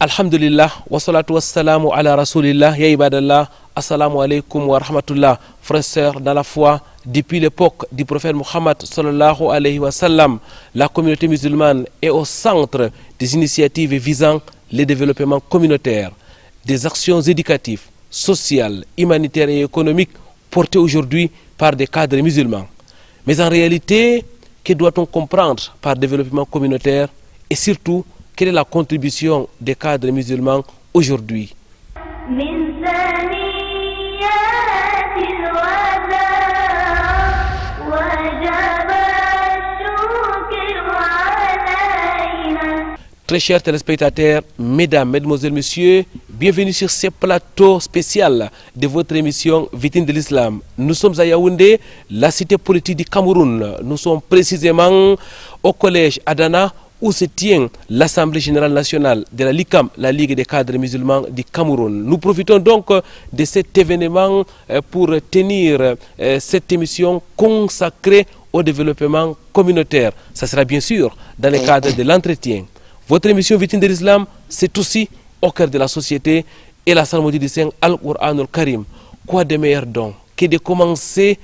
Alhamdulillah, wa salatu wa salamu ala rasulillah, ya ibadallah, assalamu alaikum wa rahmatullah, frères et sœurs dans la foi. Depuis l'époque du prophète Muhammad sallallahu alayhi wa sallam, la communauté musulmane est au centre des initiatives visant le développement communautaire, des actions éducatives, sociales, humanitaires et économiques portées aujourd'hui par des cadres musulmans. Mais en réalité, que doit-on comprendre par développement communautaire et surtout, quelle est la contribution des cadres musulmans aujourd'hui? Très chers téléspectateurs, mesdames, mesdemoiselles, messieurs, bienvenue sur ce plateau spécial de votre émission Vitrine de l'Islam. Nous sommes à Yaoundé, la cité politique du Cameroun. Nous sommes précisément au collège Adana, où se tient l'Assemblée générale nationale de la LICAM, la Ligue des cadres musulmans du Cameroun. Nous profitons donc de cet événement pour tenir cette émission consacrée au développement communautaire. Ça sera bien sûr dans le cadre de l'entretien. Votre émission Vitrine de l'Islam, c'est aussi au cœur de la société et la psalmodie du Saint Al-Qur'an al-Karim. Quoi de meilleur don que de commencer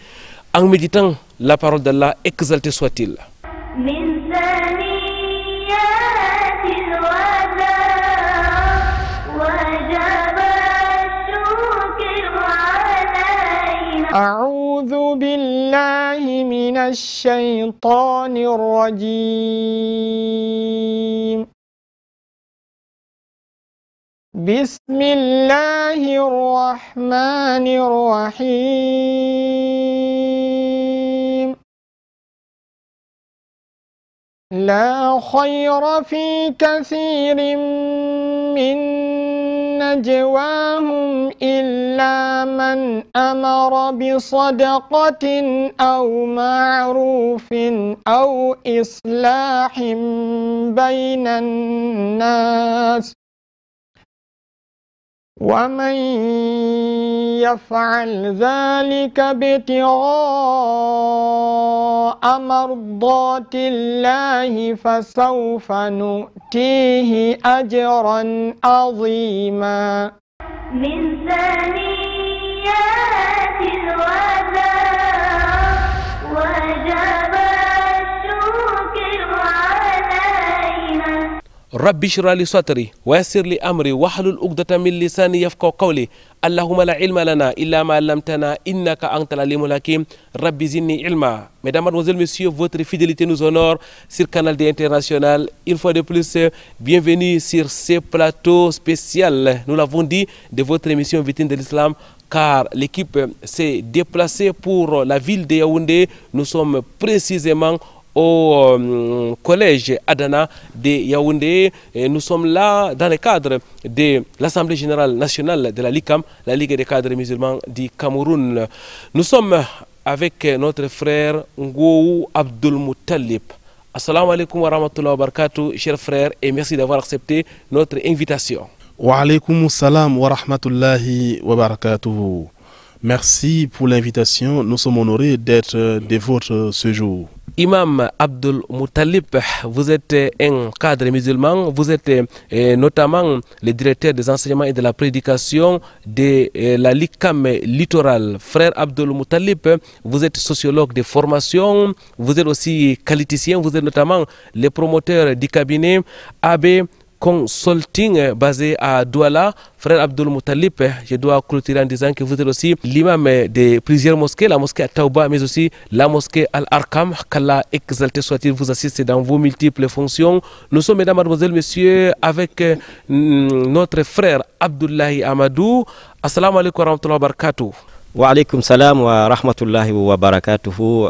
en méditant la parole d'Allah, exalté soit-il. أعوذ بالله من الشيطان الرجيم بسم الله الرحمن الرحيم لا خير في كثير من نجواهم إلا من أمر بصدقة أو معروف أو إصلاح بين الناس ومن يفعل ذلك ابتغاء مرضات الله فسوف نؤتيه أجرا عظيما من ثنيات الوداع وجب الشكر علينا ربي اشرح لي صدري ويسر لي امري واحلل عقدة من لساني يفقهوا قولي اللهم لا علم لنا الا ما علمتنا انك انت العليم الحكيم ربي زدني علما. Mesdames, Mademoiselles, Messieurs, votre fidélité nous honore sur Canal D International. Une fois de plus, bienvenue sur ce plateau spécial, nous l'avons dit, de votre émission Vitrine de l'Islam, car l'équipe s'est déplacée pour la ville de Yaoundé. Nous sommes précisément au collège Adana de Yaoundé. Et nous sommes là dans le cadre de l'Assemblée générale nationale de la LICAM, la Ligue des cadres musulmans du Cameroun. Nous sommes avec notre frère Ngou Abdul Muttalib. Assalamu alaikum wa rahmatullahi wa barakatuh, chers frères, et merci d'avoir accepté notre invitation. Wa alaikum salam wa rahmatullahi wa barakatuh. Merci pour l'invitation. Nous sommes honorés d'être de votre séjour. Imam Abdul Muttalib, vous êtes un cadre musulman, vous êtes notamment le directeur des enseignements et de la prédication de la LICAM littorale. Frère Abdul Muttalib, vous êtes sociologue de formation, vous êtes aussi qualiticien, vous êtes notamment le promoteur du cabinet AB Consulting basé à Douala. Frère Abdul Muttalib, je dois clôturer en disant que vous êtes aussi l'imam de plusieurs mosquées, la mosquée à Taouba, mais aussi la mosquée Al-Arkam. Qu'Allah exalté soit-il vous assiste dans vos multiples fonctions. Nous sommes, mesdames, mademoiselles, messieurs, avec notre frère Abdullahi Amadou. Assalamu alaikum wa rahmatullahi wa barakatuh. Wa alaikum salam wa rahmatullahi wa barakatuhu.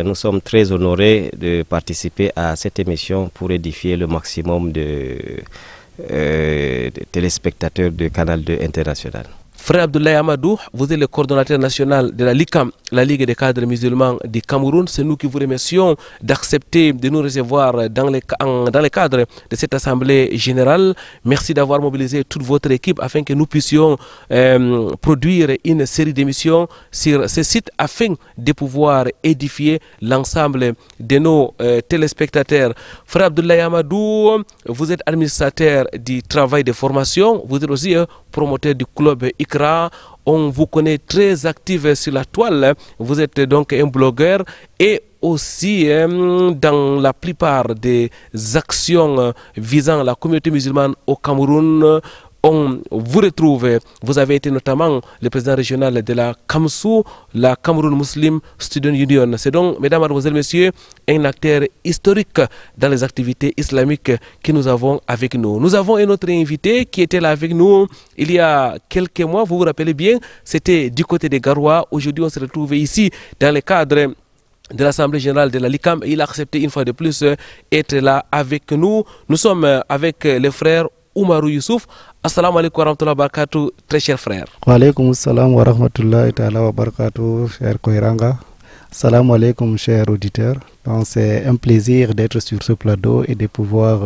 Nous sommes très honorés de participer à cette émission pour édifier le maximum de téléspectateurs de Canal 2 International. Frère Abdoulaye Amadou, vous êtes le coordonnateur national de la LICAM, la Ligue des cadres musulmans du Cameroun. C'est nous qui vous remercions d'accepter de nous recevoir dans les cadres de cette assemblée générale. Merci d'avoir mobilisé toute votre équipe afin que nous puissions produire une série d'émissions sur ce site afin de pouvoir édifier l'ensemble de nos téléspectateurs. Frère Abdoulaye Amadou, vous êtes administrateur du travail de formation, vous êtes aussi promoteur du club ICRA. On vous connaît très actif sur la toile, vous êtes donc un blogueur et aussi dans la plupart des actions visant la communauté musulmane au Cameroun. On vous retrouve, vous avez été notamment le président régional de la CAMSU, la Cameroun Muslim Student Union. C'est donc, mesdames, mademoiselles, messieurs, un acteur historique dans les activités islamiques que nous avons avec nous. Nous avons un autre invité qui était là avec nous il y a quelques mois, vous vous rappelez bien, c'était du côté des Garoua. Aujourd'hui, on se retrouve ici dans le cadre de l'Assemblée générale de la LICAM. Il a accepté une fois de plus d'être là avec nous. Nous sommes avec les frères Oumarou Youssouf. Assalamu alaikum wa rahmatullahi wa barakatuh, très cher frère. Wa alaikum assalam wa rahmatullahi wa barakatuh, cher Koiranga. Assalamu alaikum, chers auditeurs. C'est un plaisir d'être sur ce plateau et de pouvoir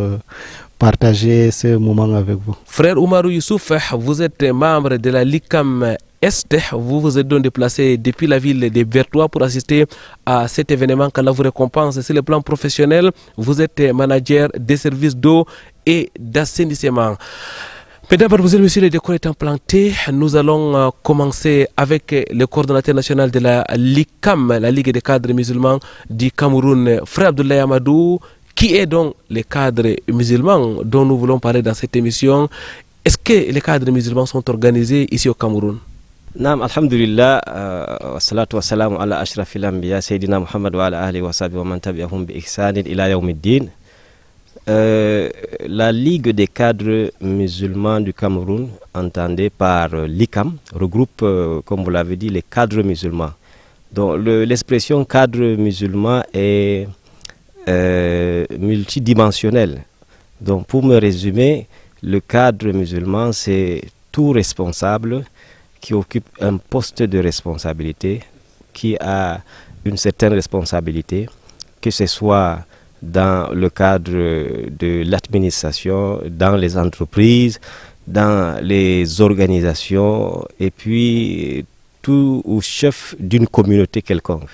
partager ce moment avec vous. Frère Oumarou Youssouf, vous êtes membre de la LICAM Est. Vous vous êtes donc déplacé depuis la ville de Vertois pour assister à cet événement qu'Allah vous récompense sur le plan professionnel. Vous êtes manager des services d'eau et d'assainissement. Mesdames, mademoiselles, messieurs, les décors étant plantés, nous allons commencer avec le coordonnateur national de la LICAM, la Ligue des cadres musulmans du Cameroun, Frère Abdoulaye Amadou. Qui est donc les cadres musulmans dont nous voulons parler dans cette émission? Est-ce que les cadres musulmans sont organisés ici au Cameroun? Naam, alhamdulillah, wa salatu wa salamu ala ashrafil anbiya, Sayyidina Muhammad wa ala ahli wa sahbihi wa man tabi'ahum bi ihsanin ila yawmiddin. La Ligue des cadres musulmans du Cameroun, entendée par l'ICAM, regroupe, comme vous l'avez dit, les cadres musulmans. Donc l'expression cadre musulman est multidimensionnelle. Donc pour me résumer, le cadre musulman, c'est tout responsable qui occupe un poste de responsabilité, qui a une certaine responsabilité, que ce soit dans le cadre de l'administration, dans les entreprises, dans les organisations, et puis tout ou chef d'une communauté quelconque.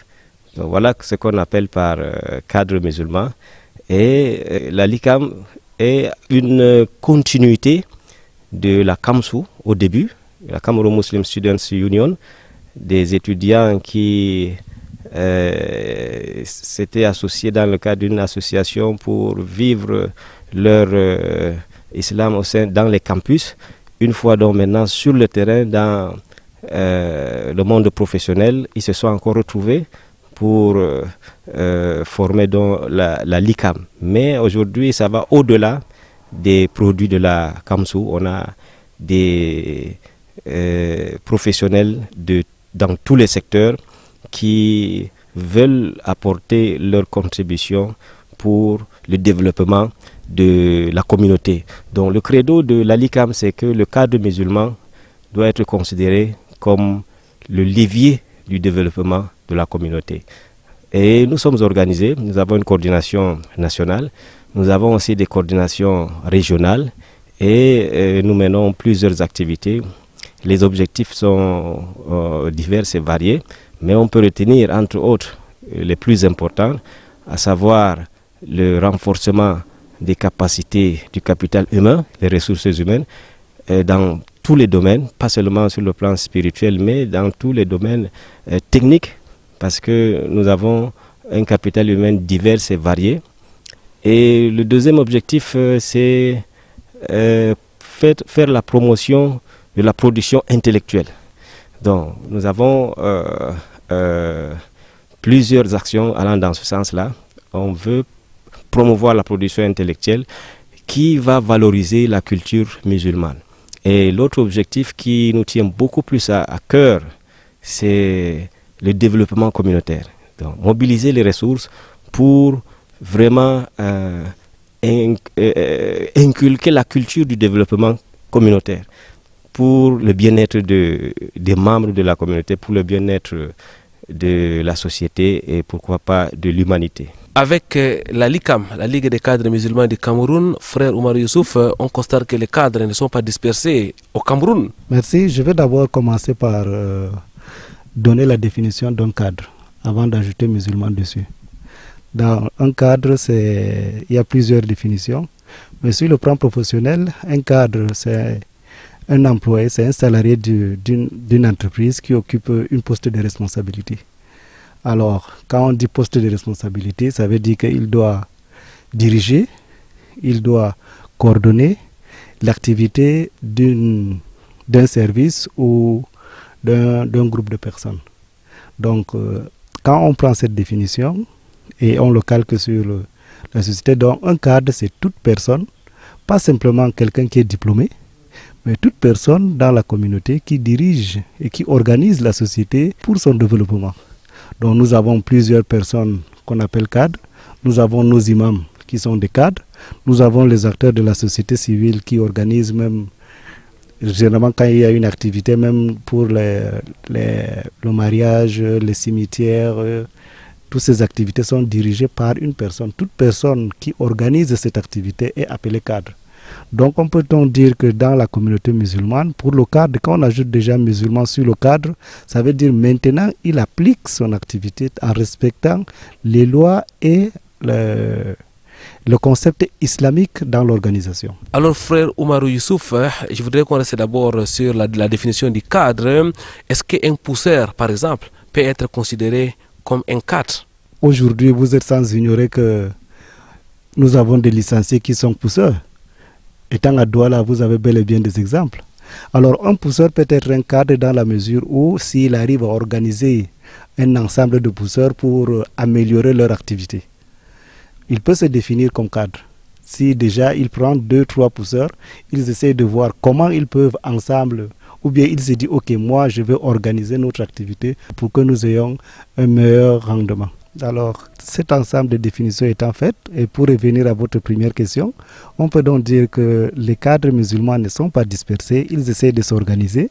Donc voilà ce qu'on appelle par cadre musulman. Et la LICAM est une continuité de la CAMSU au début, la Cameroun Muslim Students Union, des étudiants qui s'étaient associés dans le cadre d'une association pour vivre leur islam dans les campus. Une fois donc maintenant sur le terrain, dans le monde professionnel, ils se sont encore retrouvés pour former donc la LICAM. Mais aujourd'hui, ça va au-delà des produits de la CAMSU. On a des professionnels dans tous les secteurs qui veulent apporter leur contribution pour le développement de la communauté. Donc le credo de la LICAM, c'est que le cadre musulman doit être considéré comme le levier du développement de la communauté. Et nous sommes organisés, nous avons une coordination nationale, nous avons aussi des coordinations régionales et nous menons plusieurs activités. Les objectifs sont divers et variés, mais on peut retenir entre autres les plus importants, à savoir le renforcement des capacités du capital humain, les ressources humaines, dans tous les domaines, pas seulement sur le plan spirituel, mais dans tous les domaines techniques, parce que nous avons un capital humain divers et varié. Et le deuxième objectif, c'est faire la promotion de la production intellectuelle. Donc, nous avons plusieurs actions allant dans ce sens-là. On veut promouvoir la production intellectuelle qui va valoriser la culture musulmane. Et l'autre objectif qui nous tient beaucoup plus à cœur, c'est le développement communautaire. Donc, mobiliser les ressources pour vraiment inculquer la culture du développement communautaire, pour le bien-être des membres de la communauté, pour le bien-être de la société et pourquoi pas de l'humanité. Avec la LICAM, la Ligue des cadres musulmans du Cameroun, frère Oumar Youssouf, on constate que les cadres ne sont pas dispersés au Cameroun. Merci. Je vais d'abord commencer par donner la définition d'un cadre avant d'ajouter musulman dessus. Dans un cadre, il y a plusieurs définitions. Mais sur le plan professionnel, un cadre, c'est un employé, c'est un salarié d'une entreprise qui occupe une poste de responsabilité. Alors, quand on dit poste de responsabilité, ça veut dire qu'il doit diriger, il doit coordonner l'activité d'un service ou d'un groupe de personnes. Donc, quand on prend cette définition et on le calque sur la société, donc un cadre, c'est toute personne, pas simplement quelqu'un qui est diplômé, mais toute personne dans la communauté qui dirige et qui organise la société pour son développement. Donc nous avons plusieurs personnes qu'on appelle cadres, nous avons nos imams qui sont des cadres, nous avons les acteurs de la société civile qui organisent même, généralement quand il y a une activité, même pour le mariage, les cimetières, toutes ces activités sont dirigées par une personne. Toute personne qui organise cette activité est appelée cadre. Donc on peut donc dire que dans la communauté musulmane, pour le cadre, quand on ajoute déjà musulman sur le cadre, ça veut dire maintenant il applique son activité en respectant les lois et le concept islamique dans l'organisation. Alors frère Oumar Youssouf, je voudrais qu'on reste d'abord sur la définition du cadre. Est-ce qu'un pousseur, par exemple, peut être considéré comme un cadre? Aujourd'hui, vous êtes sans ignorer que nous avons des licenciés qui sont pousseurs. Étant à Douala, vous avez bel et bien des exemples. Alors, un pousseur peut être un cadre dans la mesure où, s'il arrive à organiser un ensemble de pousseurs pour améliorer leur activité, il peut se définir comme cadre. Si déjà il prend 2-3 pousseurs, ils essaient de voir comment ils peuvent ensemble, ou bien il se dit, ok, moi je vais organiser notre activité pour que nous ayons un meilleur rendement. Alors, cet ensemble de définitions étant fait, et pour revenir à votre première question, on peut donc dire que les cadres musulmans ne sont pas dispersés, ils essaient de s'organiser,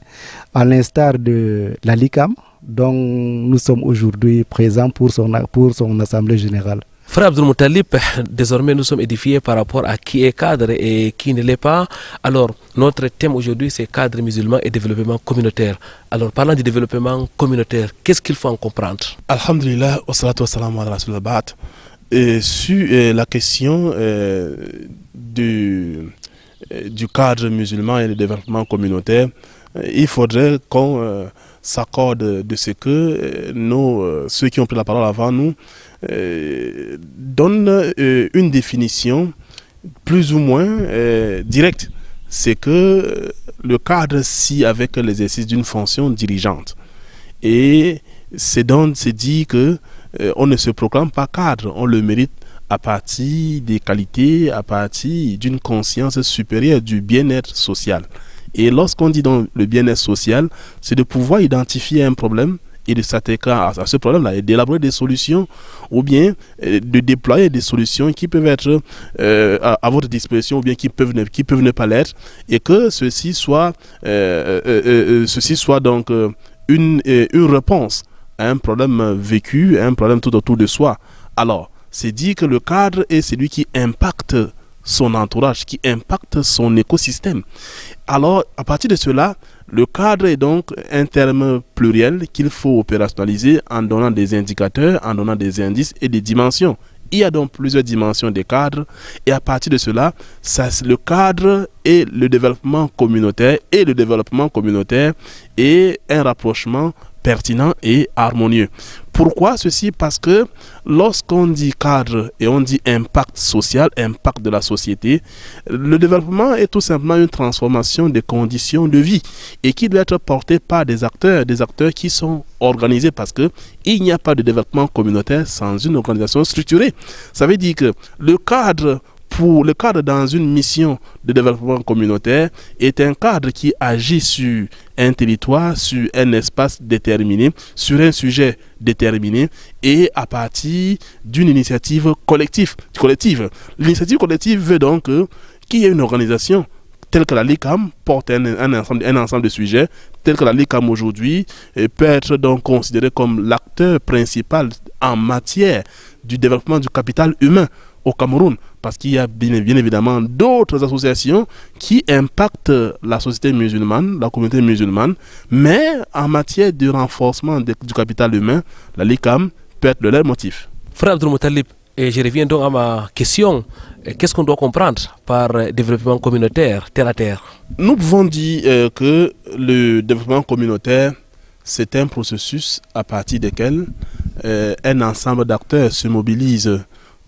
à l'instar de la LICAM, dont nous sommes aujourd'hui présents pour son assemblée générale. Frère Abdul Moutalib, désormais nous sommes édifiés par rapport à qui est cadre et qui ne l'est pas. Alors, notre thème aujourd'hui, c'est cadre musulman et développement communautaire. Alors, parlant du développement communautaire, qu'est-ce qu'il faut en comprendre? Alhamdulillah, wa salatu wa salam ala rasulillah. Sur la question du cadre musulman et du développement communautaire, il faudrait qu'on s'accorde de ce que ceux qui ont pris la parole avant nous donnent une définition plus ou moins directe. C'est que le cadre scie avec l'exercice d'une fonction dirigeante. Et c'est donc c'est dit que on ne se proclame pas cadre, on le mérite à partir des qualités, à partir d'une conscience supérieure du bien-être social. Et lorsqu'on dit donc le bien-être social, c'est de pouvoir identifier un problème et de s'attaquer à ce problème-là et d'élaborer des solutions ou bien de déployer des solutions qui peuvent être à votre disposition ou bien qui peuvent ne pas l'être et que ceci soit donc une réponse à un problème vécu, à un problème tout autour de soi. Alors, c'est dit que le cadre est celui qui impacte son entourage, qui impacte son écosystème. Alors, à partir de cela, le cadre est donc un terme pluriel qu'il faut opérationnaliser en donnant des indicateurs, en donnant des indices et des dimensions. Il y a donc plusieurs dimensions des cadres et à partir de cela, le cadre et le développement communautaire est un rapprochement pertinent et harmonieux. Pourquoi ceci? Parce que lorsqu'on dit cadre et on dit impact social, impact de la société, le développement est tout simplement une transformation des conditions de vie et qui doit être porté par des acteurs qui sont organisés parce que il n'y a pas de développement communautaire sans une organisation structurée. Ça veut dire que le cadre dans une mission de développement communautaire est un cadre qui agit sur un territoire, sur un espace déterminé, sur un sujet déterminé et à partir d'une initiative collective. L'initiative collective veut donc qu'il y ait une organisation tel que la LICAM porte un ensemble de sujets, tel que la LICAM aujourd'hui peut être donc considéré comme l'acteur principal en matière du développement du capital humain au Cameroun, parce qu'il y a bien évidemment d'autres associations qui impactent la société musulmane, la communauté musulmane, mais en matière de renforcement du capital humain, la LICAM peut être de leur motif. Frère Abdul Moutalib, et je reviens donc à ma question. Qu'est-ce qu'on doit comprendre par développement communautaire, terre à terre? Nous pouvons dire que le développement communautaire, c'est un processus à partir duquel un ensemble d'acteurs se mobilise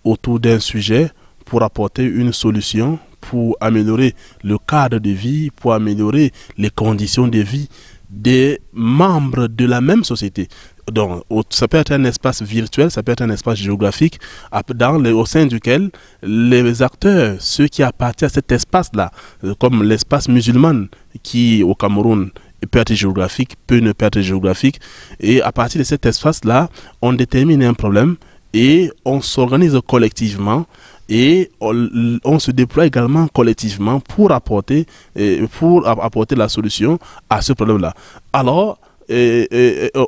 autour d'un sujet pour apporter une solution, pour améliorer le cadre de vie, pour améliorer les conditions de vie des membres de la même société. Donc, ça peut être un espace virtuel, ça peut être un espace géographique au sein duquel les acteurs, ceux qui appartiennent à cet espace-là, comme l'espace musulman qui au Cameroun peut être géographique, peut ne pas être géographique, et à partir de cet espace-là, on détermine un problème et on s'organise collectivement et on se déploie également collectivement pour apporter la solution à ce problème-là. Alors,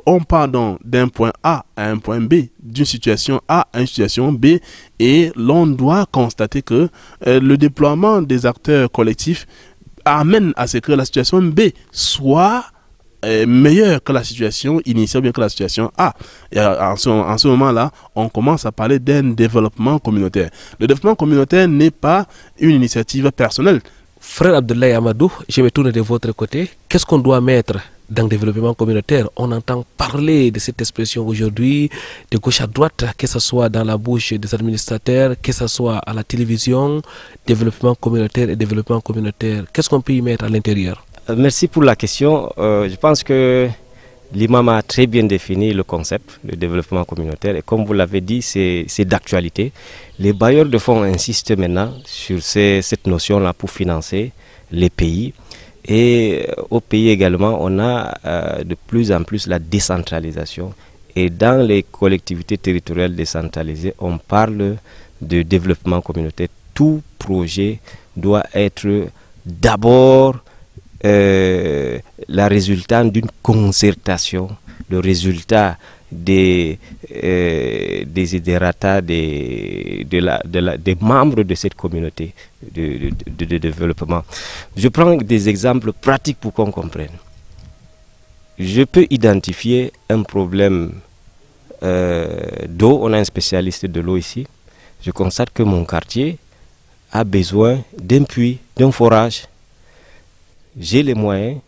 on part donc d'un point A à un point B, d'une situation A à une situation B, et l'on doit constater que le déploiement des acteurs collectifs amène à ce que la situation B soit meilleure que la situation initiale, bien que la situation A. Et en ce moment-là, on commence à parler d'un développement communautaire. Le développement communautaire n'est pas une initiative personnelle. Frère Abdoulaye Amadou, je me tourne de votre côté. Qu'est-ce qu'on doit mettre dans le développement communautaire? On entend parler de cette expression aujourd'hui, de gauche à droite, que ce soit dans la bouche des administrateurs, que ce soit à la télévision, développement communautaire et développement communautaire. Qu'est-ce qu'on peut y mettre à l'intérieur? Merci pour la question. Je pense que l'imam a très bien défini le concept de développement communautaire et comme vous l'avez dit, c'est d'actualité. Les bailleurs de fonds insistent maintenant sur cette notion-là pour financer les pays. Et au pays également, on a de plus en plus la décentralisation. Et dans les collectivités territoriales décentralisées, on parle de développement communautaire. Tout projet doit être d'abord le résultat d'une concertation, le résultat des desiderata des membres de cette communauté de développement. Je prends des exemples pratiques pour qu'on comprenne. Je peux identifier un problème d'eau, on a un spécialiste de l'eau ici. Je constate que mon quartier a besoin d'un puits, d'un forage. J'ai les moyens,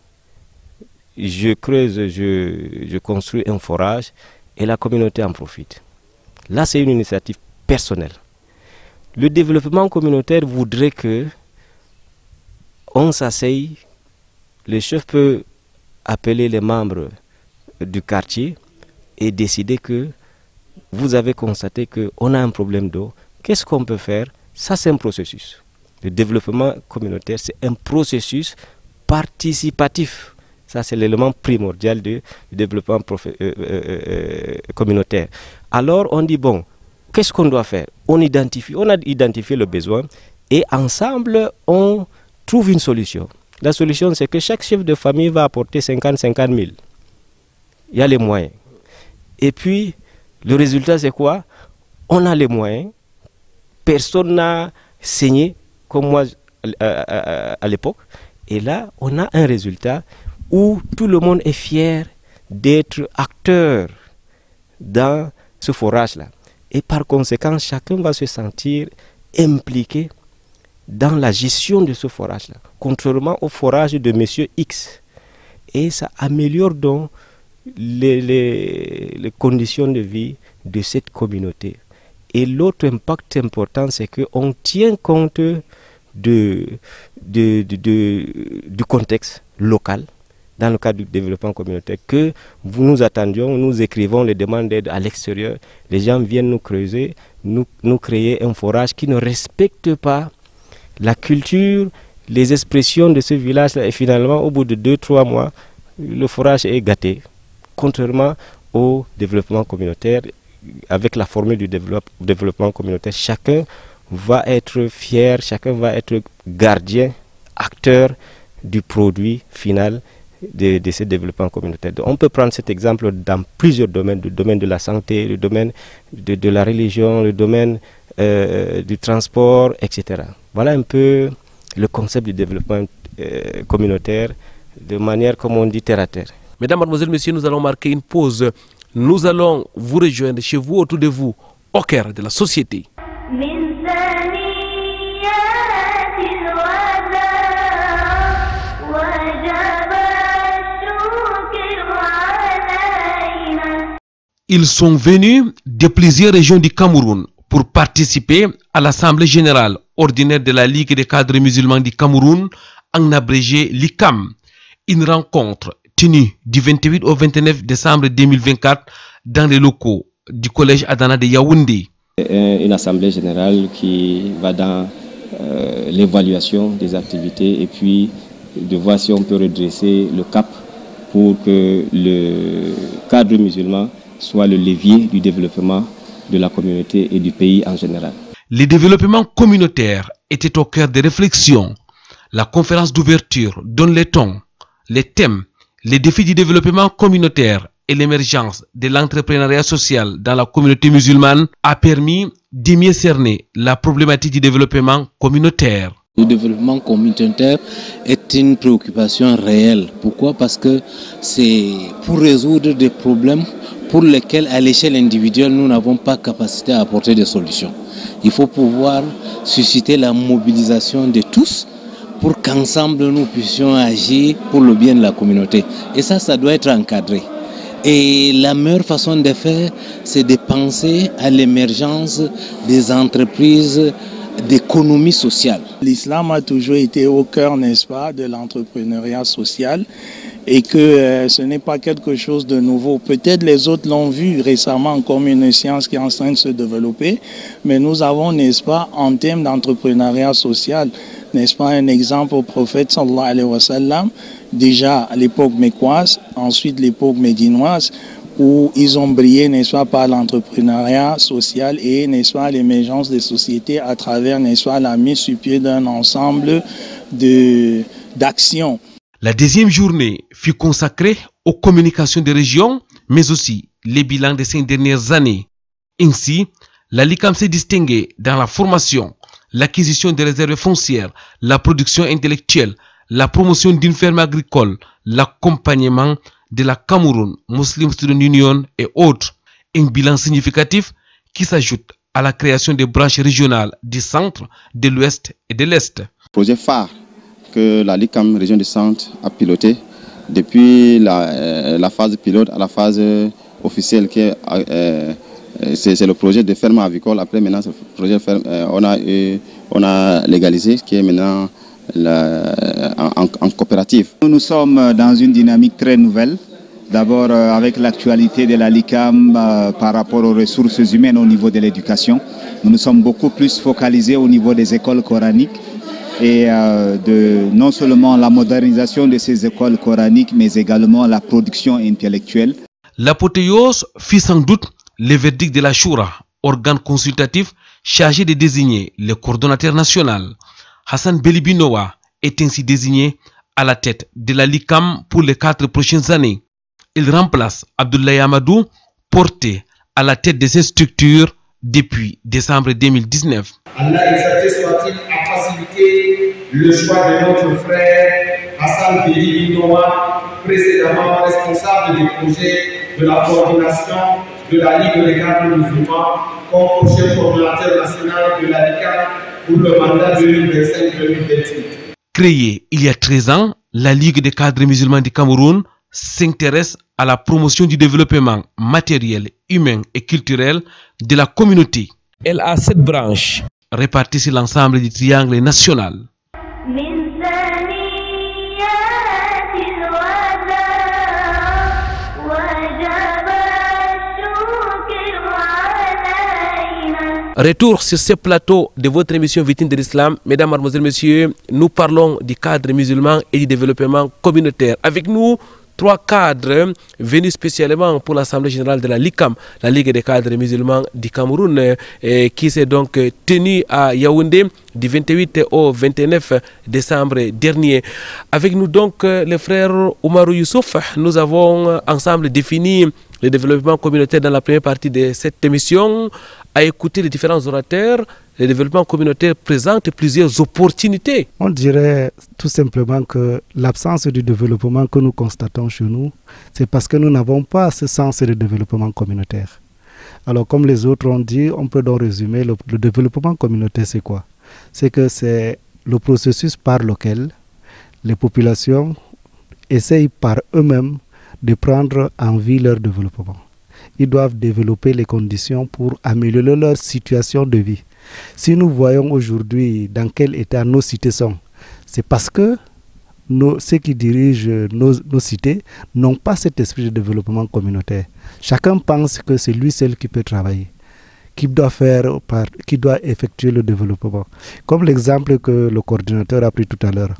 je creuse, je construis un forage et la communauté en profite. Là, c'est une initiative personnelle. Le développement communautaire voudrait que on s'asseye, le chef peut appeler les membres du quartier et décider que vous avez constaté qu'on a un problème d'eau. Qu'est-ce qu'on peut faire? Ça, c'est un processus. Le développement communautaire, c'est un processus participatif. Ça, c'est l'élément primordial du développement communautaire. Alors, on dit, bon, qu'est-ce qu'on doit faire? On a identifié le besoin et ensemble, on trouve une solution. La solution, c'est que chaque chef de famille va apporter 50 000. Il y a les moyens. Et puis, le résultat, c'est quoi? On a les moyens. Personne n'a saigné, comme moi à l'époque. Et là, on a un résultat où tout le monde est fier d'être acteur dans ce forage-là. Et par conséquent, chacun va se sentir impliqué dans la gestion de ce forage-là, contrairement au forage de Monsieur X. Et ça améliore donc les conditions de vie de cette communauté. Et l'autre impact important, c'est qu'on tient compte du contexte local dans le cadre du développement communautaire, que nous attendions, nous écrivons les demandes d'aide à l'extérieur, les gens viennent nous creuser, nous créer un forage qui ne respecte pas la culture, les expressions de ce village-là, et finalement, au bout de 2-3 mois, le forage est gâté, contrairement au développement communautaire. Avec la formule du développement communautaire, chacun va être fier, chacun va être gardien acteurs du produit final de ce développement communautaire. Donc, on peut prendre cet exemple dans plusieurs domaines, le domaine de la santé, le domaine de la religion, le domaine du transport, etc. Voilà un peu le concept du développement communautaire de manière, comme on dit, terre à terre. Mesdames, Mademoiselles, Messieurs, nous allons marquer une pause. Nous allons vous rejoindre chez vous, autour de vous, au cœur de la société. Ils sont venus de plusieurs régions du Cameroun pour participer à l'Assemblée générale ordinaire de la Ligue des cadres musulmans du Cameroun, en abrégé l'ICAM. Une rencontre tenue du 28 au 29 décembre 2024 dans les locaux du collège Adana de Yaoundé. Une assemblée générale qui va dans l'évaluation des activités et puis de voir si on peut redresser le cap pour que le cadre musulman soit le levier du développement de la communauté et du pays en général. Le développement communautaire était au cœur des réflexions. La conférence d'ouverture donne les tons, les thèmes, les défis du développement communautaire et l'émergence de l'entrepreneuriat social dans la communauté musulmane a permis de mieux cerner la problématique du développement communautaire. Le développement communautaire est une préoccupation réelle. Pourquoi? Parce que c'est pour résoudre des problèmes pour lesquels, à l'échelle individuelle, nous n'avons pas capacité à apporter des solutions. Il faut pouvoir susciter la mobilisation de tous pour qu'ensemble nous puissions agir pour le bien de la communauté. Et ça doit être encadré. Et la meilleure façon de faire, c'est de penser à l'émergence des entreprises d'économie sociale. L'islam a toujours été au cœur, n'est-ce pas, de l'entrepreneuriat social et que ce n'est pas quelque chose de nouveau. Peut-être les autres l'ont vu récemment comme une science qui est en train de se développer, mais nous avons, n'est-ce pas, en termes d'entrepreneuriat social, n'est-ce pas, un exemple au prophète sallallahu alayhi wa sallam, déjà à l'époque mécoise, ensuite l'époque médinoise, où ils ont brillé, n'est-ce pas, par l'entrepreneuriat social et, n'est-ce pas, l'émergence des sociétés à travers, n'est-ce pas, la mise sur pied d'un ensemble d'actions. La deuxième journée fut consacrée aux communications des régions, mais aussi les bilans des 5 dernières années. Ainsi, la LICAM s'est distinguée dans la formation, l'acquisition des réserves foncières, la production intellectuelle, la promotion d'une ferme agricole, l'accompagnement de la Cameroun Muslim Student Union et autres. Un bilan significatif qui s'ajoute à la création des branches régionales du centre, de l'ouest et de l'est. Projet phare que la LICAM région du centre a piloté depuis la phase pilote à la phase officielle qui c'est le projet de ferme avicole. Après maintenant ce projet ferme, on a légalisé qui est maintenant en coopérative. Nous sommes dans une dynamique très nouvelle. D'abord avec l'actualité de la LICAM par rapport aux ressources humaines au niveau de l'éducation. Nous nous sommes beaucoup plus focalisés au niveau des écoles coraniques et non seulement la modernisation de ces écoles coraniques, mais également la production intellectuelle. L'apothéose fut sans doute le verdict de la Choura, organe consultatif chargé de désigner le coordonnateur national. Hassan Belibinowa est ainsi désigné à la tête de la LICAM pour les 4 prochaines années. Il remplace Abdoulaye Amadou, porté à la tête de ces structures depuis décembre 2019. Allah exalté soit-il a facilité le choix de notre frère Hassan Belibinowa, précédemment responsable des projets de la coordination de la Ligue des cadres musulmans, comme prochain coordonnateur national de la LICAM pour le mandat 2025-2028. Créée il y a 13 ans, la Ligue des cadres musulmans du Cameroun s'intéresse à la promotion du développement matériel, humain et culturel de la communauté. Elle a 7 branches réparties sur l'ensemble du triangle national. Retour sur ce plateau de votre émission Vitrine de l'Islam. Mesdames, Mademoiselles, Messieurs, nous parlons du cadre musulman et du développement communautaire. Avec nous, 3 cadres venus spécialement pour l'Assemblée générale de la LICAM, la Ligue des cadres musulmans du Cameroun, qui s'est donc tenue à Yaoundé du 28 au 29 décembre dernier. Avec nous donc le frère Oumarou Youssouf, nous avons ensemble défini le développement communautaire dans la première partie de cette émission. À écouter les différents orateurs, le développement communautaire présente plusieurs opportunités. On dirait tout simplement que l'absence du développement que nous constatons chez nous, c'est parce que nous n'avons pas ce sens de développement communautaire. Alors comme les autres ont dit, on peut donc résumer le développement communautaire, c'est quoi? C'est que c'est le processus par lequel les populations essayent par eux-mêmes de prendre en vie leur développement. Ils doivent développer les conditions pour améliorer leur situation de vie. Si nous voyons aujourd'hui dans quel état nos cités sont, c'est parce que ceux qui dirigent nos cités n'ont pas cet esprit de développement communautaire. Chacun pense que c'est lui seul qui peut travailler, qui doit effectuer le développement. Comme l'exemple que le coordinateur a pris tout à l'heure.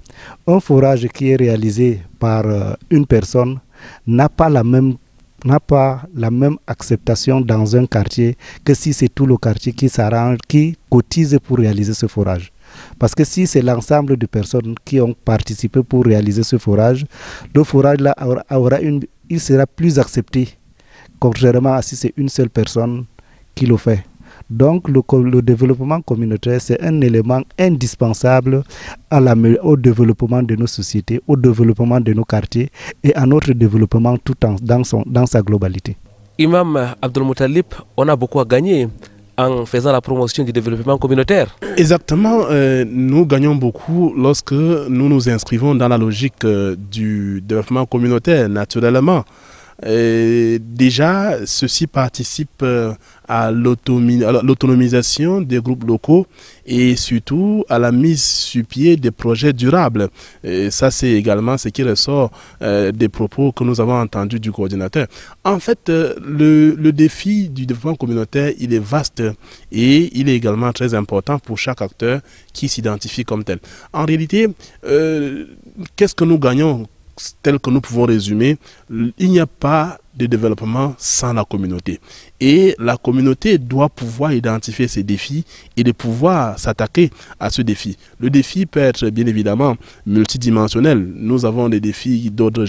Un forage qui est réalisé par une personne n'a pas la même acceptation dans un quartier que si c'est tout le quartier qui s'arrange, qui cotise pour réaliser ce forage. Parce que si c'est l'ensemble de personnes qui ont participé pour réaliser ce forage, le forage là il sera plus accepté, contrairement à si c'est une seule personne qui le fait. Donc le développement communautaire, c'est un élément indispensable au développement de nos sociétés, au développement de nos quartiers et à notre développement dans sa globalité. Imam Abdul Moutalib, on a beaucoup à gagner en faisant la promotion du développement communautaire. Exactement, nous gagnons beaucoup lorsque nous nous inscrivons dans la logique du développement communautaire, naturellement. Déjà, ceci participe à l'autonomisation des groupes locaux et surtout à la mise sur pied des projets durables. Et ça, c'est également ce qui ressort des propos que nous avons entendus du coordinateur. En fait, le défi du développement communautaire, il est vaste et il est également très important pour chaque acteur qui s'identifie comme tel. En réalité, qu'est-ce que nous gagnons tel que nous pouvons résumer? Il n'y a pas de développement sans la communauté. Et la communauté doit pouvoir identifier ces défis et de pouvoir s'attaquer à ce défi. Le défi peut être bien évidemment multidimensionnel. Nous avons des défis d'ordre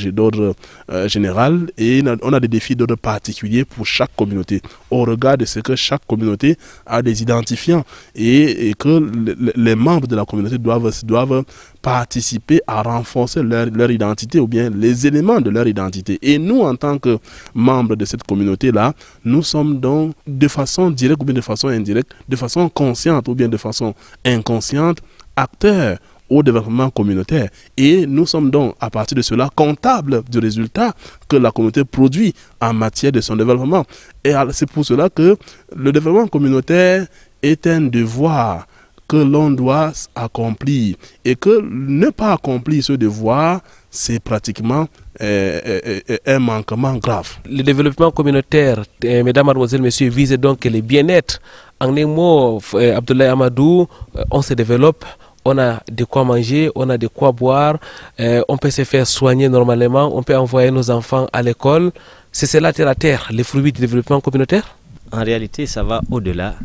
général et on a des défis d'ordre particulier pour chaque communauté. Au regard de ce que chaque communauté a des identifiants et que les membres de la communauté doivent participer à renforcer leur identité ou bien les éléments de leur identité. Et nous, en tant que membres de cette communauté-là, nous sommes donc de façon directe ou bien de façon indirecte, de façon consciente ou bien de façon inconsciente, acteurs au développement communautaire. Et nous sommes donc, à partir de cela, comptables du résultat que la communauté produit en matière de son développement. Et c'est pour cela que le développement communautaire est un devoir que l'on doit accomplir et que ne pas accomplir ce devoir, c'est pratiquement un manquement grave. Le développement communautaire, mesdames, mademoiselles, messieurs, vise donc le bien-être. En un mot, Abdoulaye Amadou, on se développe, on a de quoi manger, on a de quoi boire, on peut se faire soigner normalement, on peut envoyer nos enfants à l'école. C'est cela terre à terre, les fruits du développement communautaire? En réalité, ça va au-delà.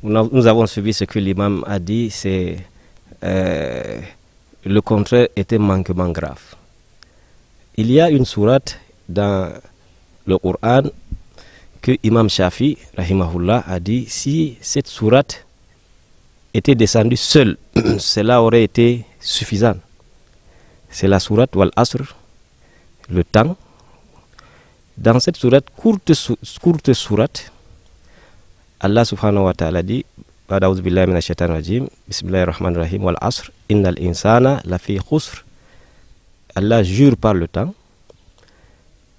Nous avons suivi ce que l'imam a dit, c'est le contraire est un manquement grave. Il y a une sourate dans le Coran que Imam Shafi, rahimahullah, a dit, si cette sourate était descendue seule, cela aurait été suffisant. C'est la sourate Wal Asr, le temps. Dans cette sourate, courte sourate, Allah subhanahu wa ta'ala dit, A'udhu billahi minash shaitanir rajim, Bismillahir rahmanir rahim, Wal Asr, Innal insana lafi khusr. Allah jure par le temps.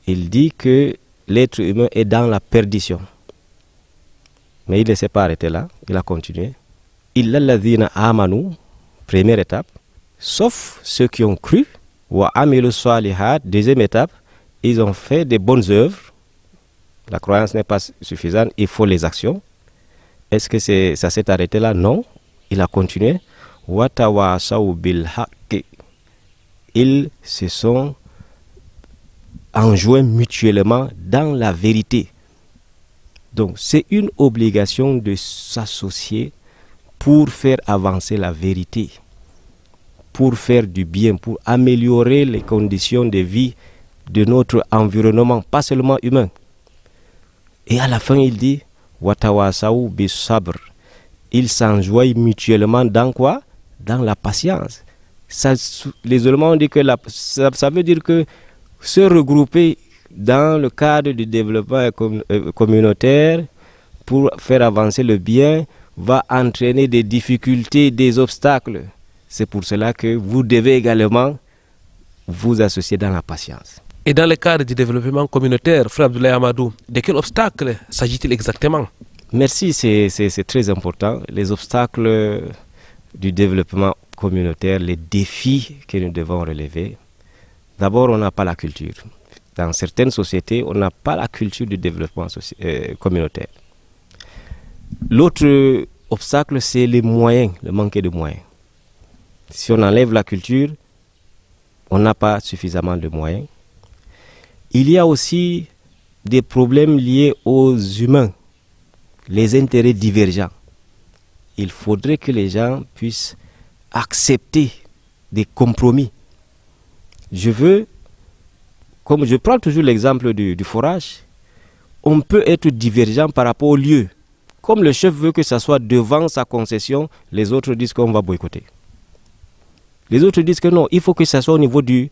Il dit que l'être humain est dans la perdition. Mais il ne s'est pas arrêté là, il a continué. Illa alladhina amanu, première étape, sauf ceux qui ont cru, wa amilu salihat, deuxième étape, ils ont fait des bonnes œuvres. La croyance n'est pas suffisante, il faut les actions. Est-ce que ça s'est arrêté là? Non, il a continué. Watawasaw bil haqqi. Ils se sont enjoint mutuellement dans la vérité. Donc c'est une obligation de s'associer pour faire avancer la vérité, pour faire du bien, pour améliorer les conditions de vie de notre environnement, pas seulement humain. Et à la fin, il dit Watawasaou bisabr. Ils s'enjoignent mutuellement dans quoi? Dans la patience. Ça, les éléments ont dit que ça veut dire que se regrouper dans le cadre du développement communautaire pour faire avancer le bien va entraîner des difficultés, des obstacles. C'est pour cela que vous devez également vous associer dans la patience. Et dans le cadre du développement communautaire, Frère Abdoulaye Amadou, de quels obstacles s'agit-il exactement? Merci, c'est très important. Les obstacles du développement communautaire, les défis que nous devons relever. D'abord, on n'a pas la culture. Dans certaines sociétés, on n'a pas la culture du développement communautaire. L'autre obstacle, c'est les moyens, le manque de moyens. Si on enlève la culture, on n'a pas suffisamment de moyens. Il y a aussi des problèmes liés aux humains, les intérêts divergents. Il faudrait que les gens puissent accepter des compromis. Comme je prends toujours l'exemple du forage, on peut être divergent par rapport au lieu. Comme le chef veut que ça soit devant sa concession, les autres disent qu'on va boycotter. Les autres disent que non, il faut que ça soit au niveau du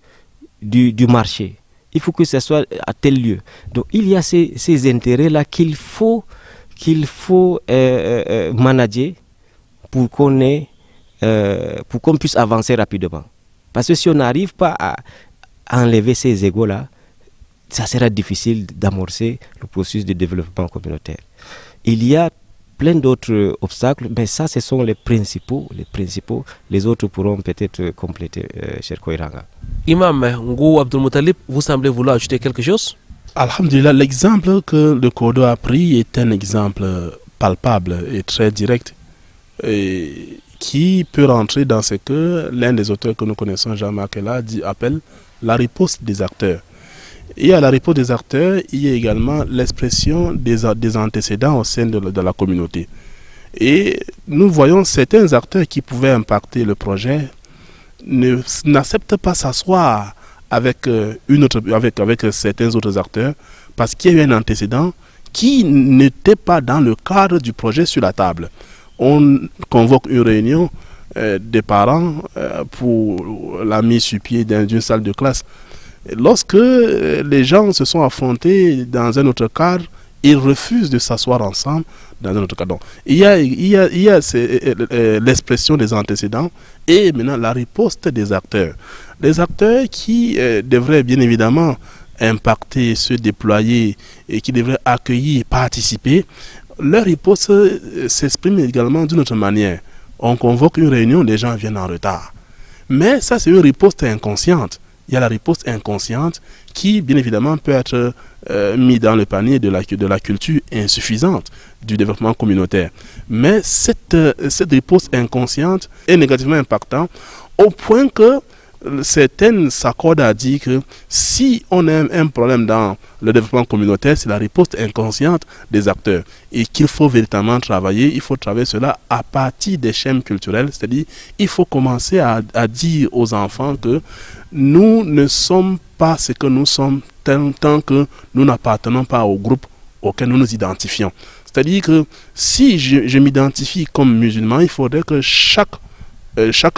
marché. Il faut que ça soit à tel lieu. Donc il y a ces intérêts-là qu'il faut manager pour qu'on puisse avancer rapidement. Parce que si on n'arrive pas à enlever ces égos-là, ça sera difficile d'amorcer le processus de développement communautaire. Il y a plein d'autres obstacles, mais ça, ce sont les principaux. Les autres pourront peut-être compléter, cher Koiranga. Imam Ngou Abdul-Moutalib, vous semblez vouloir ajouter quelque chose? Alhamdulillah, l'exemple que le Codo a pris est un exemple palpable et très direct, et qui peut rentrer dans ce que l'un des auteurs que nous connaissons, Jean-Marc Ella, appelle la riposte des acteurs. Et à la riposte des acteurs, il y a également l'expression des antécédents au sein de la communauté. Et nous voyons certains acteurs qui pouvaient impacter le projet n'acceptent pas s'asseoir avec certains autres acteurs parce qu'il y a eu un antécédent qui n'était pas dans le cadre du projet sur la table. On convoque une réunion des parents pour la mise sur pied d'une salle de classe. Lorsque les gens se sont affrontés dans un autre cadre, ils refusent de s'asseoir ensemble dans un autre cadre. Donc, il y a l'expression des antécédents et maintenant la riposte des acteurs. Les acteurs qui devraient bien évidemment impacter, se déployer et qui devraient accueillir, participer, leur riposte s'exprime également d'une autre manière. On convoque une réunion, les gens viennent en retard. Mais ça, c'est une riposte inconsciente. Il y a la riposte inconsciente qui, bien évidemment, peut être mise dans le panier de la culture insuffisante du développement communautaire. Mais cette riposte inconsciente est négativement impactante au point que certaines s'accordent à dire que si on a un problème dans le développement communautaire, c'est la riposte inconsciente des acteurs et qu'il faut véritablement travailler. Il faut travailler cela à partir des schèmes culturels, c'est-à-dire il faut commencer à dire aux enfants que nous ne sommes pas ce que nous sommes tant que nous n'appartenons pas au groupe auquel nous nous identifions. C'est-à-dire que si je m'identifie comme musulman, il faudrait que chaque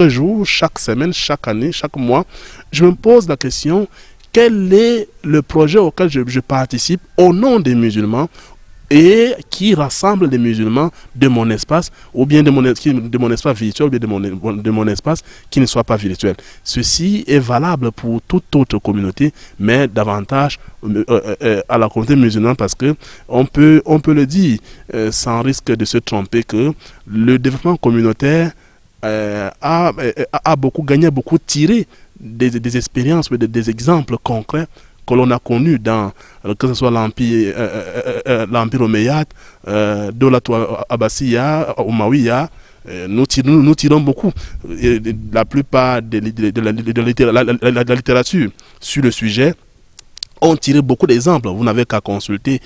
jour, chaque semaine, chaque année, chaque mois, je me pose la question, quel est le projet auquel je participe au nom des musulmans et qui rassemble les musulmans de mon espace, ou bien de mon espace virtuel, ou bien de mon espace qui ne soit pas virtuel. Ceci est valable pour toute autre communauté, mais davantage à la communauté musulmane, parce que on peut le dire sans risque de se tromper que le développement communautaire a beaucoup gagné, beaucoup tiré des expériences, des exemples concrets que l'on a connus dans, que ce soit l'Empire omeyyade, Dolatou Abbasiya, Omawiya. Nous tirons beaucoup. La plupart de la littérature sur le sujet ont tiré beaucoup d'exemples. Vous n'avez qu'à consulter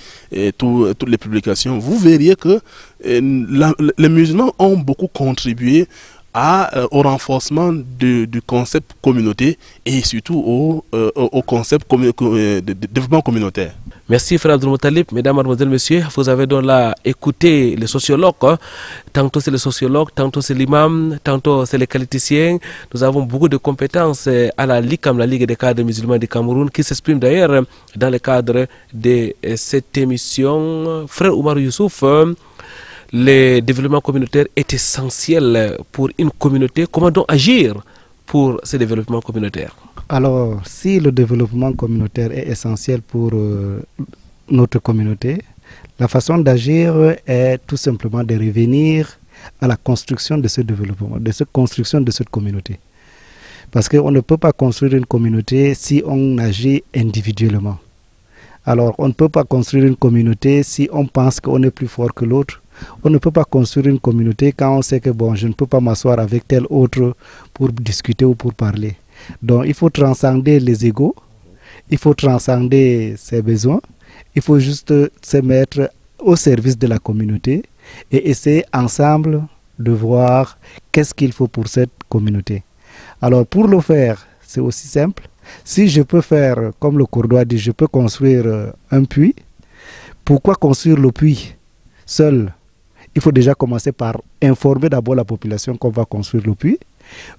toutes les publications. Vous verriez que les musulmans ont beaucoup contribué au renforcement du concept communauté et surtout au concept de développement communautaire. Merci frère Abdul Moutalib. Mesdames, mademoiselles, messieurs, vous avez donc là écouté les sociologues. Hein. Tantôt c'est les sociologues, tantôt c'est l'imam, tantôt c'est les qualiticiens. Nous avons beaucoup de compétences à la LICAM, la Ligue des cadres musulmans du Cameroun, qui s'exprime d'ailleurs dans le cadre de cette émission. Frère Oumar Youssouf, le développement communautaire est essentiel pour une communauté. Comment donc agir pour ce développement communautaire? Alors, si le développement communautaire est essentiel pour notre communauté, la façon d'agir est tout simplement de revenir à la construction de ce développement, de cette construction de cette communauté. Parce qu'on ne peut pas construire une communauté si on agit individuellement. Alors, on ne peut pas construire une communauté si on pense qu'on est plus fort que l'autre. On ne peut pas construire une communauté quand on sait que bon, je ne peux pas m'asseoir avec tel autre pour discuter ou pour parler. Donc il faut transcender les égos, il faut transcender ses besoins, il faut juste se mettre au service de la communauté et essayer ensemble de voir qu'est-ce qu'il faut pour cette communauté. Alors pour le faire, c'est aussi simple. Si je peux faire, comme le Cordois dit, je peux construire un puits, pourquoi construire le puits seul? Il faut déjà commencer par informer d'abord la population qu'on va construire le puits,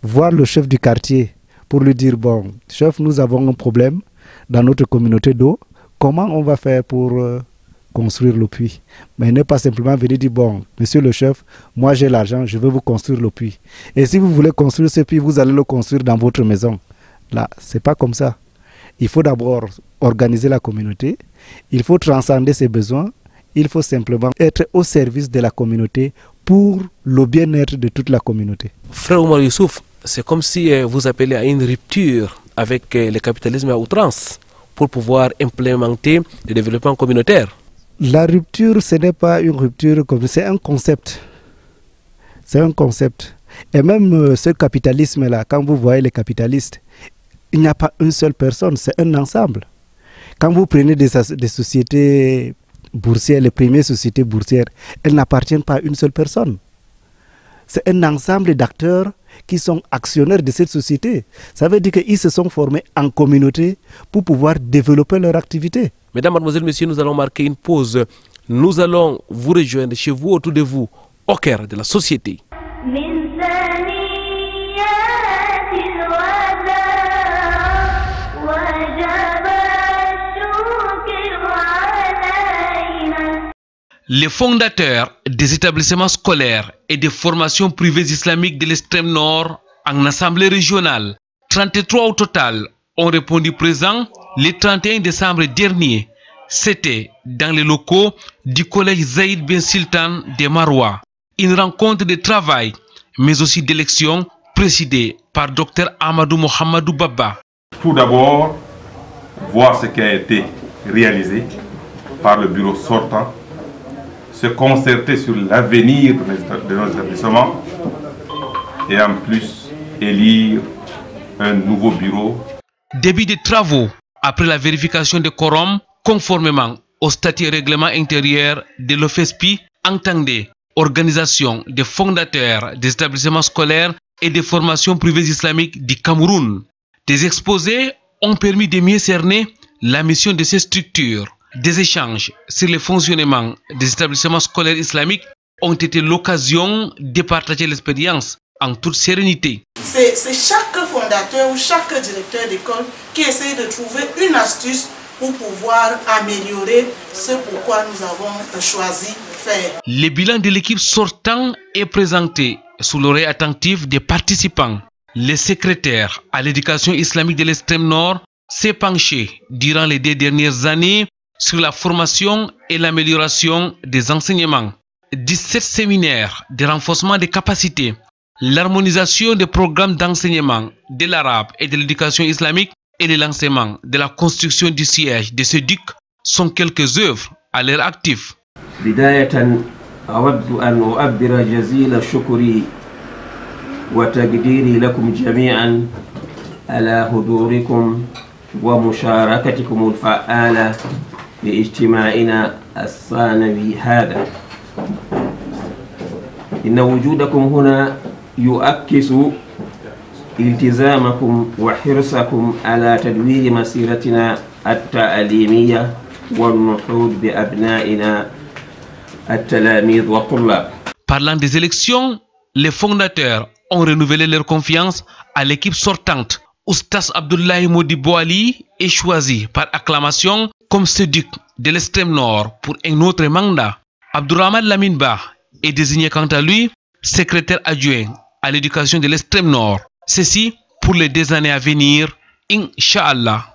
voir le chef du quartier pour lui dire, bon, chef, nous avons un problème dans notre communauté d'eau, comment on va faire pour construire le puits? Mais ne pas simplement venir dire, bon, monsieur le chef, moi j'ai l'argent, je veux vous construire le puits. Et si vous voulez construire ce puits, vous allez le construire dans votre maison. Là, ce n'est pas comme ça. Il faut d'abord organiser la communauté, il faut transcender ses besoins, il faut simplement être au service de la communauté pour le bien-être de toute la communauté. Frère Oumar Youssouf, c'est comme si vous appelez à une rupture avec le capitalisme à outrance pour pouvoir implémenter le développement communautaire. La rupture, ce n'est pas une rupture, c'est un concept. C'est un concept. Et même ce capitalisme-là, quand vous voyez les capitalistes, il n'y a pas une seule personne, c'est un ensemble. Quand vous prenez des sociétés boursières, les premières sociétés boursières, elles n'appartiennent pas à une seule personne. C'est un ensemble d'acteurs qui sont actionnaires de cette société. Ça veut dire qu'ils se sont formés en communauté pour pouvoir développer leur activité. Mesdames, mademoiselles, messieurs, nous allons marquer une pause. Nous allons vous rejoindre chez vous, autour de vous, au cœur de la société. Les fondateurs des établissements scolaires et des formations privées islamiques de l'extrême nord en assemblée régionale, 33 au total, ont répondu présents le 31 décembre dernier. C'était dans les locaux du collège Zaïd Ben Sultan de Maroua. Une rencontre de travail, mais aussi d'élection, présidée par Dr Amadou Mohamedou Baba. Tout d'abord, voir ce qui a été réalisé par le bureau sortant, se concerter sur l'avenir de nos établissements et en plus élire un nouveau bureau. Début des travaux après la vérification des quorums conformément au statut et règlement intérieur de l'OFESPI, entendez organisation des fondateurs des établissements scolaires et des formations privées islamiques du Cameroun. Des exposés ont permis de mieux cerner la mission de ces structures. Des échanges sur le fonctionnement des établissements scolaires islamiques ont été l'occasion de partager l'expérience en toute sérénité. C'est chaque fondateur ou chaque directeur d'école qui essaie de trouver une astuce pour pouvoir améliorer ce pourquoi nous avons choisi de faire. Le bilan de l'équipe sortant est présenté sous l'oreille attentive des participants. Le secrétaire à l'éducation islamique de l'extrême nord s'est penché durant les 2 dernières années sur la formation et l'amélioration des enseignements. 17 séminaires de renforcement des capacités, l'harmonisation des programmes d'enseignement de l'arabe et de l'éducation islamique et le lancement de la construction du siège de ce duc sont quelques œuvres à leur actif. بداية أود أن أعبر جزيل شكري وتقديري لكم جميعا على حضوركم ومشاركتكم الفعالة في اجتماعنا الثانوي هذا. إن وجودكم هنا يؤكس التزامكم وحرصكم على تدوير مسيرتنا التعليمية والنهوض بأبنائنا التلاميذ والطلاب. Parlant des élections, les fondateurs ont renouvelé leur confiance à l'équipe sortante. Oustas Abdoulaye Modibo Ali est choisi par acclamation comme séduc de l'extrême nord pour un autre mandat. Abdourahmane Lamine Ba est désigné quant à lui secrétaire adjoint à l'éducation de l'extrême nord. Ceci pour les 2 années à venir, Inch'Allah.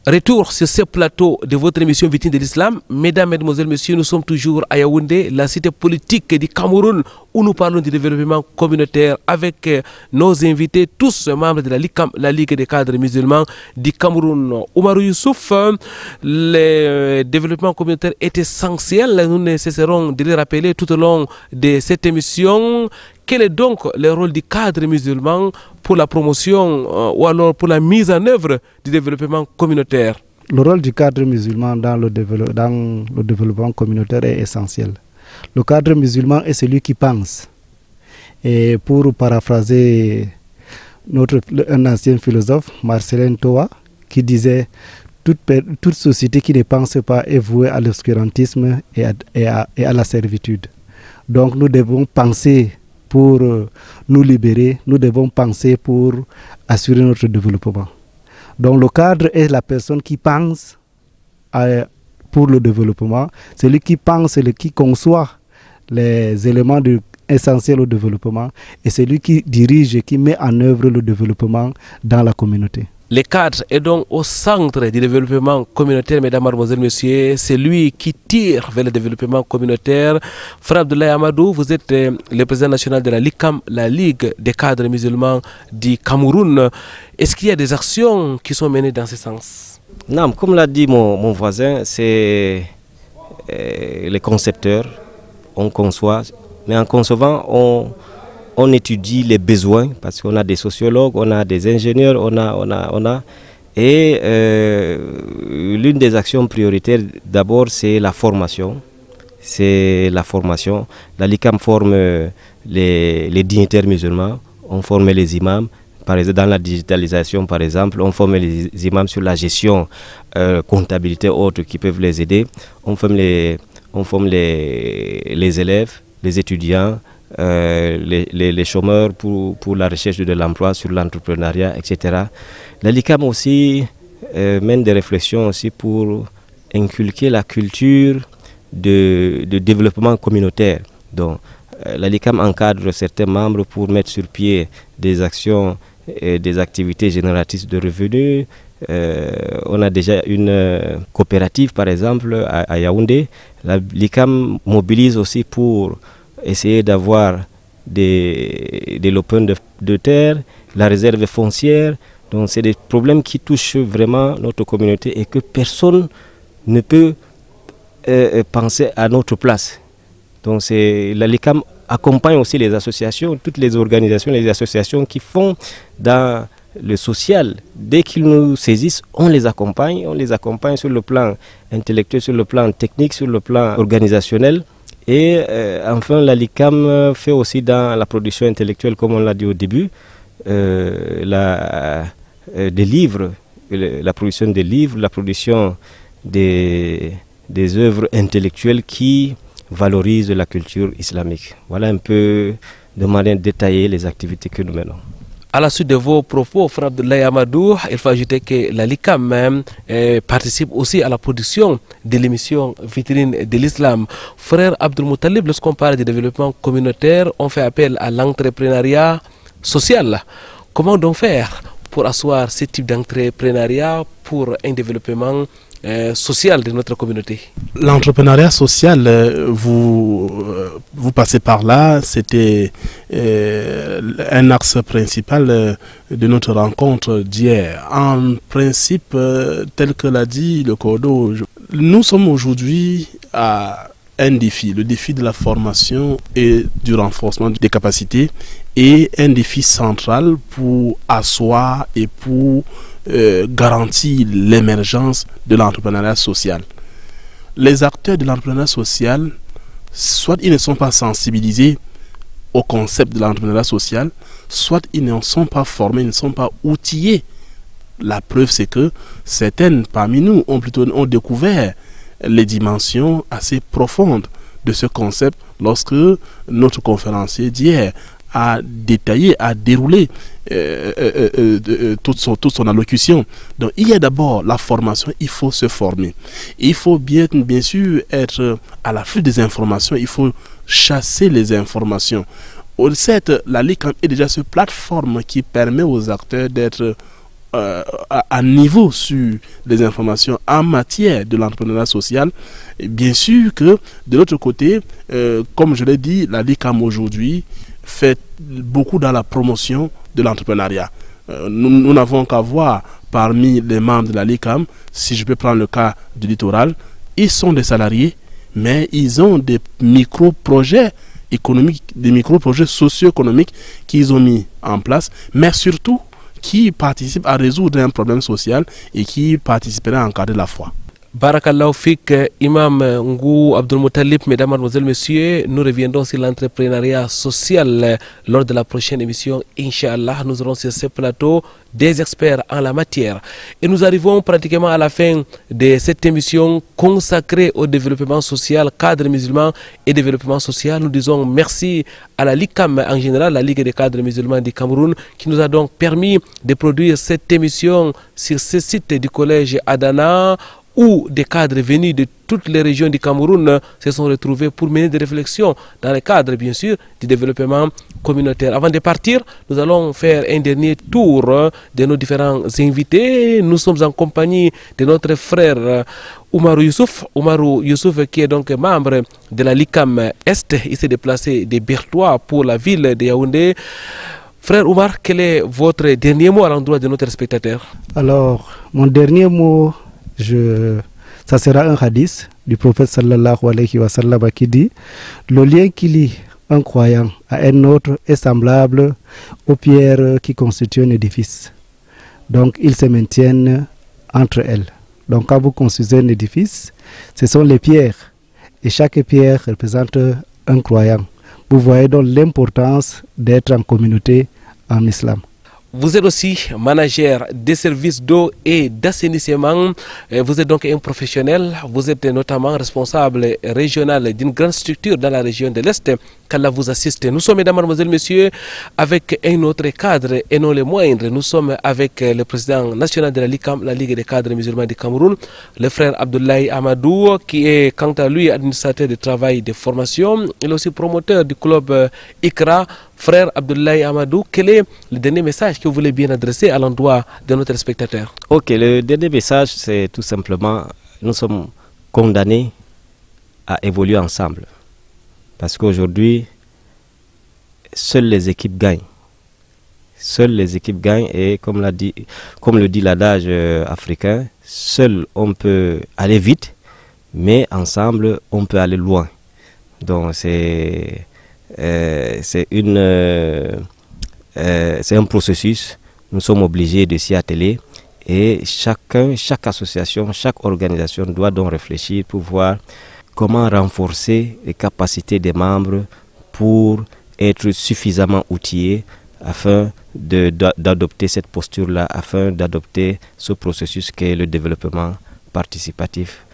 Retour sur ce plateau de votre émission Vitrine de l'Islam. Mesdames, Mesdemoiselles, Messieurs, nous sommes toujours à Yaoundé, la cité politique du Cameroun, où nous parlons du développement communautaire avec nos invités, tous membres de la LICAM, la Ligue des cadres musulmans du Cameroun. Oumarou Youssouf, le développement communautaire est essentiel. Nous ne cesserons de le rappeler tout au long de cette émission. Quel est donc le rôle du cadre musulman pour la promotion ou alors pour la mise en œuvre du développement communautaire? Le rôle du cadre musulman dans le développement communautaire est essentiel. Le cadre musulman est celui qui pense. Et pour paraphraser un ancien philosophe, Marcelin Toa, qui disait toute société qui ne pense pas est vouée à l'obscurantisme et à la servitude. Donc nous devons penser pour nous libérer, nous devons penser pour assurer notre développement. Donc le cadre est la personne qui pense pour le développement, celui qui pense, celui qui conçoit les éléments essentiels au développement et celui qui dirige et qui met en œuvre le développement dans la communauté. Le cadre est donc au centre du développement communautaire, mesdames, mademoiselles, messieurs. C'est lui qui tire vers le développement communautaire. Frère Abdoulaye Amadou, vous êtes le président national de la LICAM, la Ligue des cadres musulmans du Cameroun. Est-ce qu'il y a des actions qui sont menées dans ce sens? Non, comme l'a dit mon voisin, c'est les concepteurs. On conçoit, mais en concevant, on étudie les besoins parce qu'on a des sociologues, on a des ingénieurs, et l'une des actions prioritaires d'abord c'est la formation. La LICAM forme les dignitaires musulmans, on forme les imams. Par exemple, dans la digitalisation, par exemple, on forme les imams sur la gestion, comptabilité autres qui peuvent les aider. On forme les élèves, les étudiants, les chômeurs pour la recherche de l'emploi, sur l'entrepreneuriat, etc. La LICAM aussi mène des réflexions aussi pour inculquer la culture de développement communautaire. Donc, la LICAM encadre certains membres pour mettre sur pied des actions et des activités génératrices de revenus. On a déjà une coopérative, par exemple, à Yaoundé. La LICAM mobilise aussi pour essayer d'avoir des lopins de terre, la réserve foncière. Donc c'est des problèmes qui touchent vraiment notre communauté et que personne ne peut penser à notre place. Donc la LICAM accompagne aussi les associations, toutes les organisations, les associations qui font dans le social. Dès qu'ils nous saisissent, on les accompagne sur le plan intellectuel, sur le plan technique, sur le plan organisationnel. Et enfin, la LICAM fait aussi dans la production intellectuelle, comme on l'a dit au début, des livres, la production des livres, la production des œuvres intellectuelles qui valorisent la culture islamique. Voilà un peu de manière détaillée les activités que nous menons. À la suite de vos propos, Frère Abdoulaye Amadou, il faut ajouter que la LICAM même participe aussi à la production de l'émission Vitrine de l'Islam. Frère Abdoul Moutalib, lorsqu'on parle de développement communautaire, on fait appel à l'entrepreneuriat social. Comment donc faire pour asseoir ce type d'entrepreneuriat pour un développement social de notre communauté? L'entrepreneuriat social, vous passez par là, c'était un axe principal de notre rencontre d'hier. En principe, tel que l'a dit le Codo, Nous sommes aujourd'hui à un défi, le défi de la formation et du renforcement des capacités, est un défi central pour asseoir et pour garantir l'émergence de l'entrepreneuriat social. Les acteurs de l'entrepreneuriat social, soit ils ne sont pas sensibilisés au concept de l'entrepreneuriat social, soit ils ne sont pas formés, ils ne sont pas outillés. La preuve, c'est que certaines parmi nous ont découvert les dimensions assez profondes de ce concept lorsque notre conférencier d'hier a détaillé, a déroulé toute son allocution. Donc il y a d'abord la formation, il faut se former. Il faut bien sûr être à l'affût des informations, il faut chasser les informations. Certes, la LICAM est déjà cette plateforme qui permet aux acteurs d'être à niveau sur les informations en matière de l'entrepreneuriat social. Et bien sûr que de l'autre côté, comme je l'ai dit, la LICAM aujourd'hui fait beaucoup dans la promotion de l'entrepreneuriat. Nous n'avons qu'à voir parmi les membres de la LICAM, si je peux prendre le cas du littoral, ils sont des salariés, mais ils ont des micro-projets économiques, des micro-projets socio-économiques qu'ils ont mis en place, mais surtout qui participent à résoudre un problème social et qui participeraient à encadrer la foi. Barakallahu Fik, Imam Ngou Abdul Muttalib, mesdames, mademoiselles, messieurs, nous reviendrons sur l'entrepreneuriat social lors de la prochaine émission. Inch'Allah, nous aurons sur ce plateau des experts en la matière. Et nous arrivons pratiquement à la fin de cette émission consacrée au développement social, cadre musulman et développement social. Nous disons merci à la LICAM en général, la Ligue des cadres musulmans du Cameroun, qui nous a donc permis de produire cette émission sur ce site du collège Adana, où des cadres venus de toutes les régions du Cameroun se sont retrouvés pour mener des réflexions dans le cadre, bien sûr, du développement communautaire. Avant de partir, nous allons faire un dernier tour de nos différents invités. Nous sommes en compagnie de notre frère Oumarou Youssouf. Oumarou Youssouf qui est donc membre de la LICAM Est. Il s'est déplacé de Bertois pour la ville de Yaoundé. Frère Oumar, quel est votre dernier mot à l'endroit de notre spectateur? Alors, mon dernier mot, ça sera un hadith du prophète sallallahu alayhi wa sallam qui dit: le lien qui lie un croyant à un autre est semblable aux pierres qui constituent un édifice. Donc ils se maintiennent entre elles. Donc quand vous construisez un édifice, ce sont les pierres et chaque pierre représente un croyant. Vous voyez donc l'importance d'être en communauté en islam. Vous êtes aussi manager des services d'eau et d'assainissement. Vous êtes donc un professionnel. Vous êtes notamment responsable régional d'une grande structure dans la région de l'Est. Qu'Allah vous assiste. Nous sommes, mesdames, mademoiselles, messieurs, avec un autre cadre et non le moindre. Nous sommes avec le président national de la LICAM, la Ligue des cadres musulmans du Cameroun, le frère Abdoulaye Amadou, qui est quant à lui administrateur de travail de formation. Il est aussi promoteur du club ICRA. Frère Abdoulaye Amadou, quel est le dernier message que vous voulez bien adresser à l'endroit de notre spectateur? Ok, le dernier message, c'est tout simplement, nous sommes condamnés à évoluer ensemble. Parce qu'aujourd'hui, seules les équipes gagnent. Seules les équipes gagnent et comme le dit l'adage africain, seul on peut aller vite, mais ensemble on peut aller loin. Donc c'est un processus, nous sommes obligés de s'y atteler et chaque association, chaque organisation doit donc réfléchir pour voir comment renforcer les capacités des membres pour être suffisamment outillés afin d'adopter cette posture-là, afin d'adopter ce processus qu'est le développement participatif,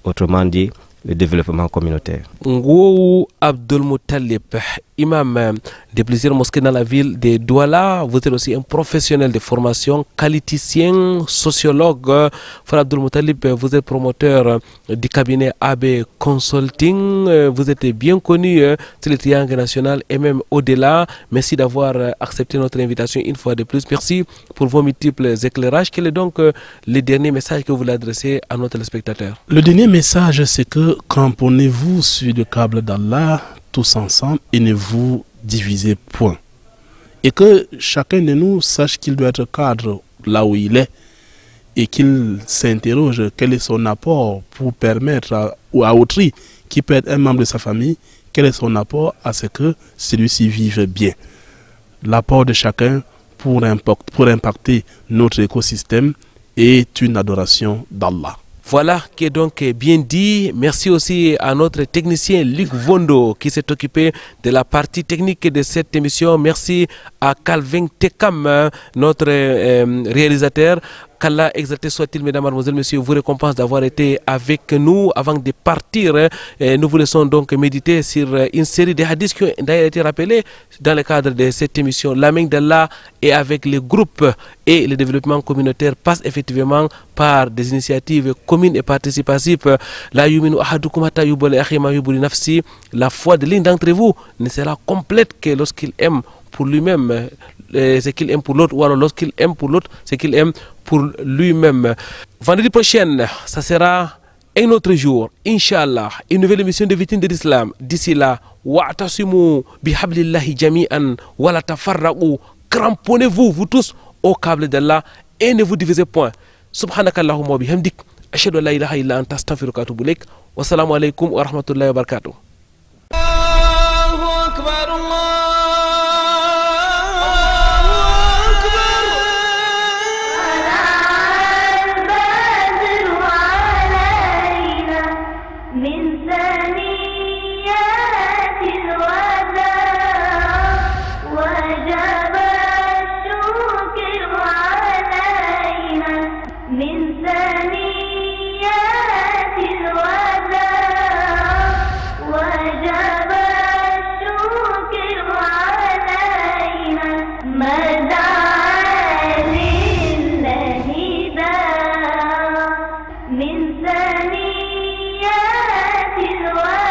autrement dit, le développement communautaire. Ngou Abdul Muttalib, imam de plusieurs mosquées dans la ville de Douala, vous êtes aussi un professionnel de formation, qualiticien, sociologue. Frère Abdul Muttalib, vous êtes promoteur du cabinet AB Consulting. Vous êtes bien connu sur le triangle national et même au-delà. Merci d'avoir accepté notre invitation une fois de plus. Merci pour vos multiples éclairages. Quel est donc le dernier message que vous voulez adresser à nos téléspectateurs? Le dernier message, c'est que cramponnez-vous sur le câble d'Allah tous ensemble et ne vous divisez point. Et que chacun de nous sache qu'il doit être cadre là où il est et qu'il s'interroge quel est son apport pour permettre à autrui, qui peut être un membre de sa famille, quel est son apport à ce que celui-ci vive bien. L'apport de chacun pour impacter notre écosystème est une adoration d'Allah. Voilà qui est donc bien dit. Merci aussi à notre technicien Luc Vondo qui s'est occupé de la partie technique de cette émission. Merci à Calvin Tekam, notre réalisateur. Qu'Allah exalté soit-il, mesdames, mademoiselles, messieurs, vous récompense d'avoir été avec nous. Avant de partir, nous vous laissons donc méditer sur une série de hadiths qui ont été rappelés dans le cadre de cette émission. La main d'Allah est avec les groupes et le développement communautaire passe effectivement par des initiatives communes et participatives. La foi de l'un d'entre vous ne sera complète que lorsqu'il aime pour lui-même ce qu'il aime pour l'autre, ou alors lorsqu'il aime pour l'autre ce qu'il aime pour lui-même. Vendredi prochain, ça sera un autre jour, Inch'Allah, une nouvelle émission de Vitrine de l'Islam. D'ici là, wa'tasimu bihablillahi jami'an wa la tafarraqu. Cramponnez-vous, vous tous, au câble d'Allah et ne vous divisez point. Subhanakallahumma wa bihamdik. Ashhadu an la ilaha illa anta astaghfiruka wa atubu ilaik. Wassalamu alaikum wa rahmatullahi wa barakatuh. من ثنيات الوداع